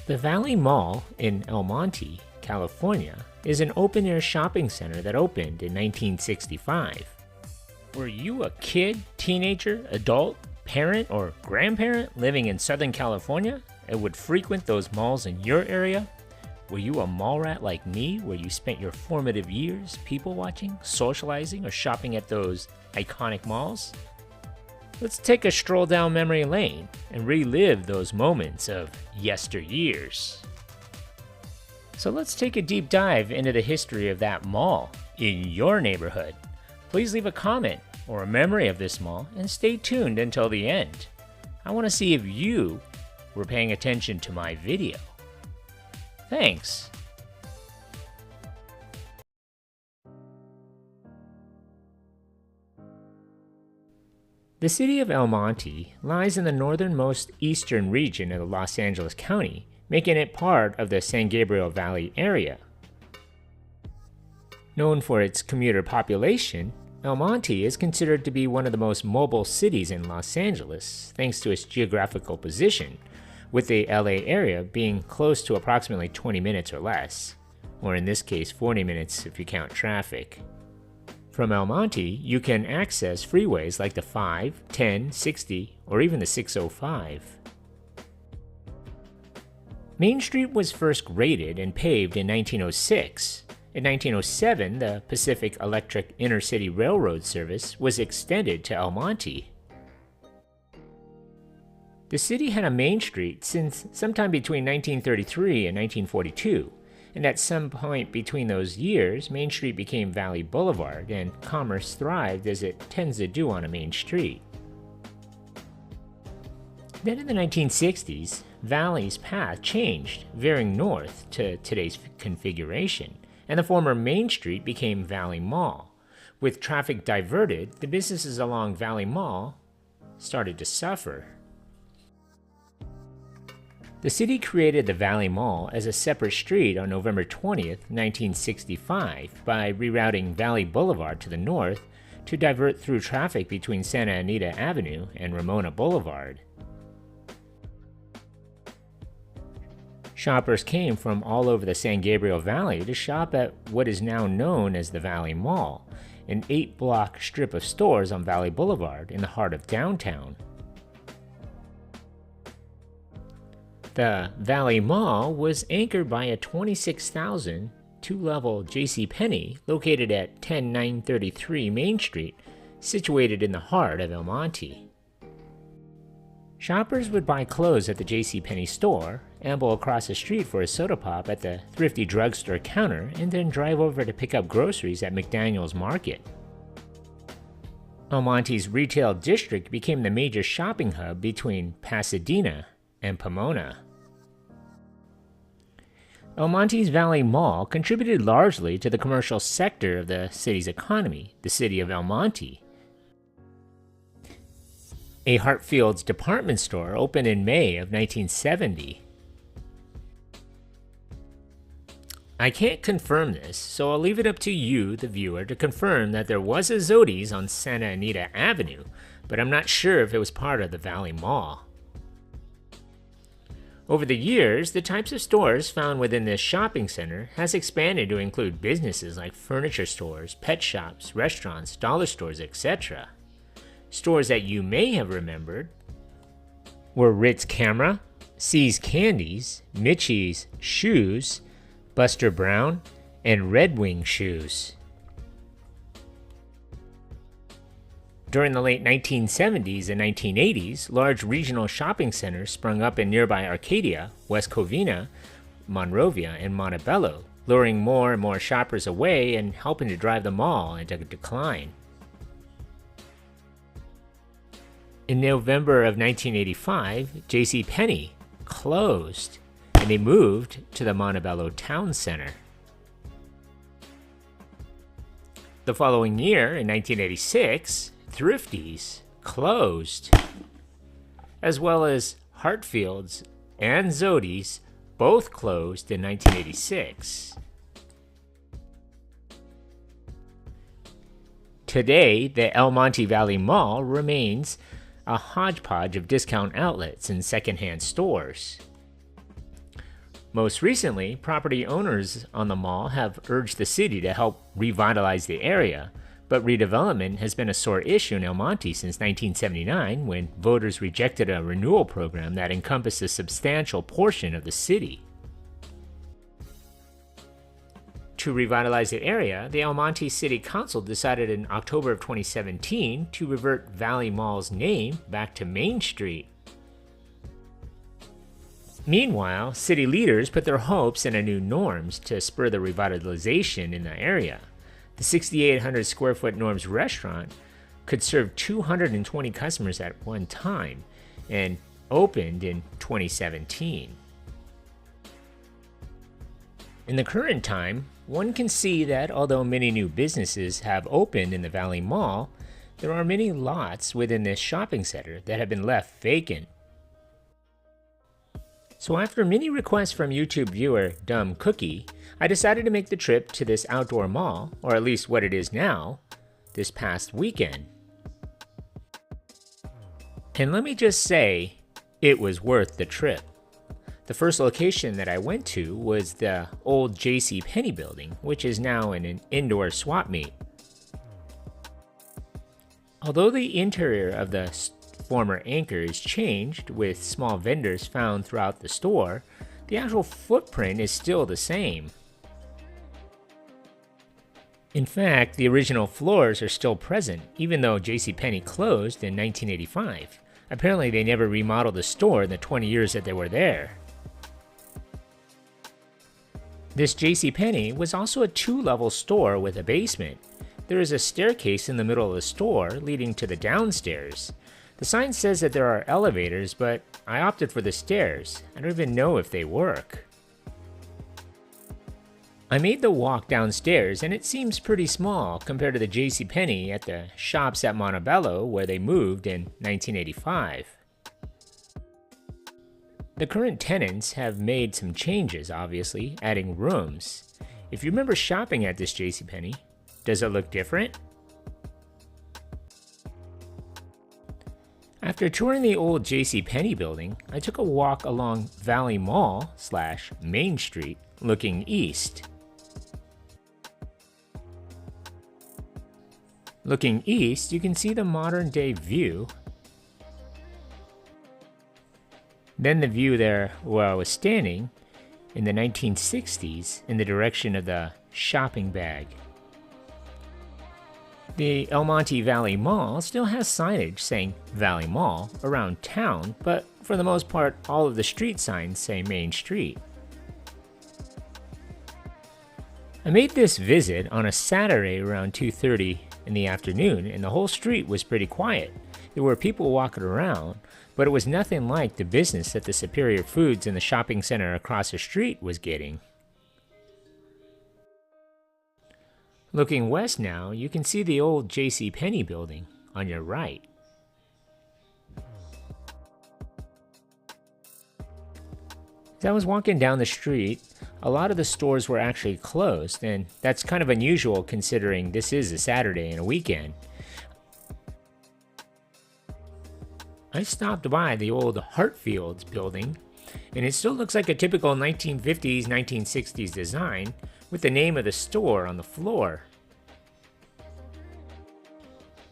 The Valley Mall in El Monte, California, is an open-air shopping center that opened in 1965. Were you a kid, teenager, adult, parent, or grandparent living in Southern California and would frequent those malls in your area? Were you a mall rat like me, where you spent your formative years people watching, socializing, or shopping at those iconic malls? Let's take a stroll down memory lane and relive those moments of yesteryears. So let's take a deep dive into the history of that mall in your neighborhood. Please leave a comment or a memory of this mall and stay tuned until the end. I want to see if you were paying attention to my video. Thanks. The city of El Monte lies in the northernmost eastern region of Los Angeles County, making it part of the San Gabriel Valley area. Known for its commuter population, El Monte is considered to be one of the most mobile cities in Los Angeles, thanks to its geographical position, with the LA area being close to approximately 20 minutes or less, or in this case 40 minutes if you count traffic. From El Monte, you can access freeways like the 5, 10, 60, or even the 605. Main Street was first graded and paved in 1906. In 1907, the Pacific Electric Intercity Railroad service was extended to El Monte. The city had a Main Street since sometime between 1933 and 1942, and at some point between those years, Main Street became Valley Boulevard, and commerce thrived as it tends to do on a main street. Then in the 1960s, Valley's path changed, veering north to today's configuration, and the former Main Street became Valley Mall. With traffic diverted, the businesses along Valley Mall started to suffer. The city created the Valley Mall as a separate street on November 20th, 1965 by rerouting Valley Boulevard to the north to divert through traffic between Santa Anita Avenue and Ramona Boulevard. Shoppers came from all over the San Gabriel Valley to shop at what is now known as the Valley Mall, an 8-block strip of stores on Valley Boulevard in the heart of downtown. The Valley Mall was anchored by a 26,000 two-level JC Penney located at 10933 Main Street, situated in the heart of El Monte. Shoppers would buy clothes at the JC Penney store, amble across the street for a soda pop at the thrifty drugstore counter, and then drive over to pick up groceries at McDaniel's Market. El Monte's retail district became the major shopping hub between Pasadena and Pomona. El Monte's Valley Mall contributed largely to the commercial sector of the city's economy, the city of El Monte. A Hartfield's department store opened in May of 1970. I can't confirm this, so I'll leave it up to you, the viewer, to confirm that there was a Zodi's on Santa Anita Avenue, but I'm not sure if it was part of the Valley Mall. Over the years, the types of stores found within this shopping center has expanded to include businesses like furniture stores, pet shops, restaurants, dollar stores, etc. Stores that you may have remembered were Ritz Camera, See's Candies, Mitchie's Shoes, Buster Brown, and Red Wing Shoes. During the late 1970s and 1980s, large regional shopping centers sprung up in nearby Arcadia, West Covina, Monrovia, and Montebello, luring more and more shoppers away and helping to drive the mall into decline. In November of 1985, JC Penney closed, and they moved to the Montebello Town Center. The following year, in 1986, Thrifty's closed, as well as Hartfield's and Zodi's both closed in 1986. Today, the El Monte Valley Mall remains a hodgepodge of discount outlets and secondhand stores. Most recently, property owners on the mall have urged the city to help revitalize the area, but redevelopment has been a sore issue in El Monte since 1979 when voters rejected a renewal program that encompassed a substantial portion of the city. To revitalize the area, the El Monte City Council decided in October of 2017 to revert Valley Mall's name back to Main Street. Meanwhile, city leaders put their hopes in a new Norms to spur the revitalization in the area. The 6,800 square foot Norms restaurant could serve 220 customers at one time and opened in 2017. In the current time, one can see that although many new businesses have opened in the Valley Mall, there are many lots within this shopping center that have been left vacant. So after many requests from YouTube viewer Dumb Cookie, I decided to make the trip to this outdoor mall, or at least what it is now, this past weekend. And let me just say, it was worth the trip. The first location that I went to was the old JC Penney building, which is now an indoor swap meet. Although the interior of the former Anchor is changed with small vendors found throughout the store, the actual footprint is still the same. In fact, the original floors are still present, even though JC Penney closed in 1985. Apparently they never remodeled the store in the 20 years that they were there. This JC Penney was also a 2-level store with a basement. There is a staircase in the middle of the store leading to the downstairs. The sign says that there are elevators, but I opted for the stairs. I don't even know if they work. I made the walk downstairs and it seems pretty small compared to the JC Penney at the shops at Montebello where they moved in 1985. The current tenants have made some changes, obviously, adding rooms. If you remember shopping at this JC Penney, does it look different? After touring the old JC Penney building, I took a walk along Valley Mall / Main Street, looking east. Looking east, you can see the modern-day view. Then the view there where I was standing in the 1960s in the direction of the shopping bag. The El Monte Valley Mall still has signage saying Valley Mall around town, but for the most part, all of the street signs say Main Street. I made this visit on a Saturday around 2:30 in the afternoon, and the whole street was pretty quiet. There were people walking around, but it was nothing like the business that the Superior Foods in the shopping center across the street was getting. Looking west now, you can see the old JC Penney building on your right. As I was walking down the street, a lot of the stores were actually closed, and that's kind of unusual considering this is a Saturday and a weekend. I stopped by the old Hartfield's building, and it still looks like a typical 1950s, 1960s design with the name of the store on the floor.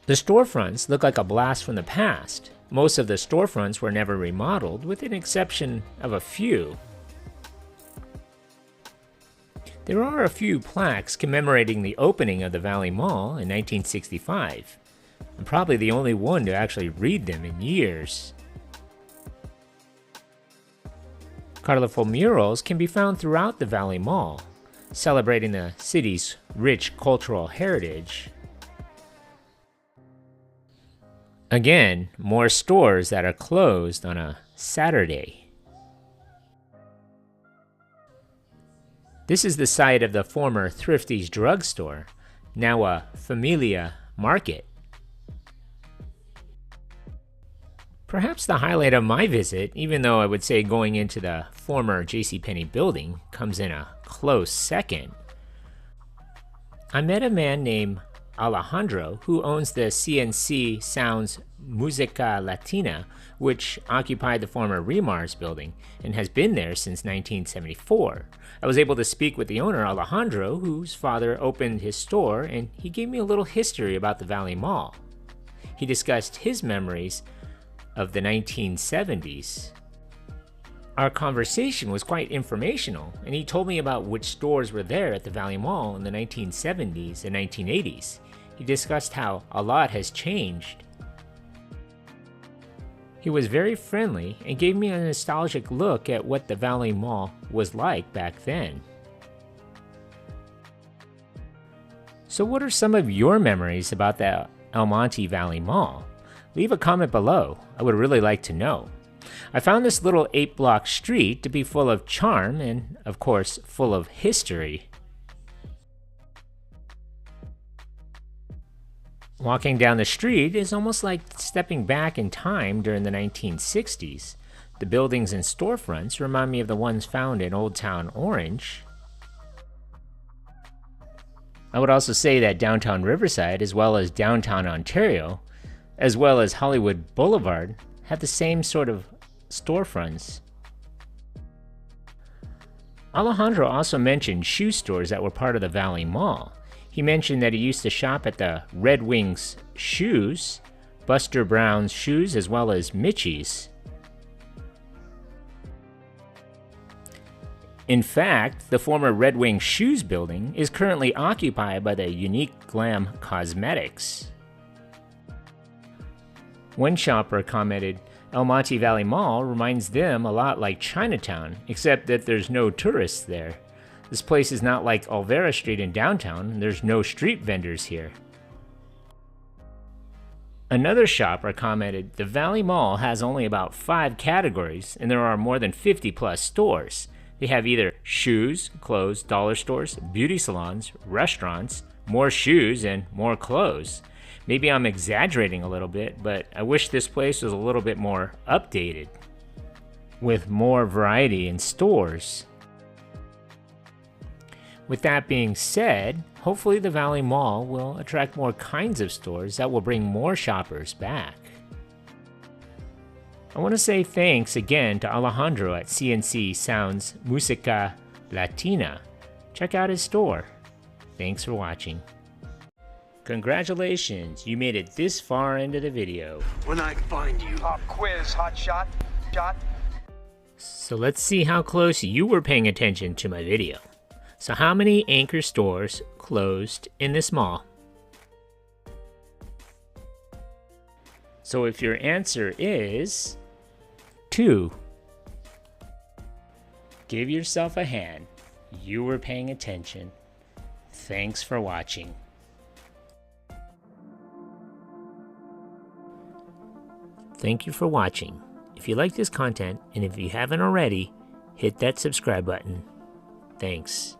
The storefronts look like a blast from the past. Most of the storefronts were never remodeled, with an exception of a few. There are a few plaques commemorating the opening of the Valley Mall in 1965. I'm probably the only one to actually read them in years. Colorful murals can be found throughout the Valley Mall, celebrating the city's rich cultural heritage. Again, more stores that are closed on a Saturday. This is the site of the former Thrifty's drugstore, now a Familia Market. Perhaps the highlight of my visit, even though I would say going into the former JC Penney building comes in a close second, I met a man named Alejandro, who owns the CNC Sounds Musica Latina, which occupied the former Remars building and has been there since 1974. I was able to speak with the owner, Alejandro, whose father opened his store, and he gave me a little history about the Valley Mall. He discussed his memories of the 1970s. Our conversation was quite informational, and he told me about which stores were there at the Valley Mall in the 1970s and 1980s. He discussed how a lot has changed. He was very friendly and gave me a nostalgic look at what the Valley Mall was like back then. So what are some of your memories about the El Monte Valley Mall? Leave a comment below. I would really like to know. I found this little 8-block street to be full of charm and, of course, full of history. Walking down the street is almost like stepping back in time during the 1960s. The buildings and storefronts remind me of the ones found in Old Town Orange. I would also say that downtown Riverside, as well as downtown Ontario, as well as Hollywood Boulevard, have the same sort of storefronts. Alejandro also mentioned shoe stores that were part of the Valley Mall. He mentioned that he used to shop at the Red Wings Shoes, Buster Brown's Shoes, as well as Mitchie's. In fact, the former Red Wing Shoes building is currently occupied by the Unique Glam Cosmetics. One shopper commented, El Monte Valley Mall reminds them a lot like Chinatown, except that there's no tourists there. This place is not like Olvera Street in downtown, and there's no street vendors here. Another shopper commented, the Valley Mall has only about 5 categories, and there are more than 50 plus stores. They have either shoes, clothes, dollar stores, beauty salons, restaurants, more shoes, and more clothes. Maybe I'm exaggerating a little bit, but I wish this place was a little bit more updated, with more variety in stores. With that being said, hopefully the Valley Mall will attract more kinds of stores that will bring more shoppers back. I want to say thanks again to Alejandro at CNC Sounds Musica Latina. Check out his store. Thanks for watching. Congratulations, you made it this far into the video. When I find you. Pop quiz, hot shot. So let's see how close you were paying attention to my video. So how many anchor stores closed in this mall? So if your answer is 2, give yourself a hand. You were paying attention. Thanks for watching. Thank you for watching. If you like this content, and if you haven't already, hit that subscribe button. Thanks.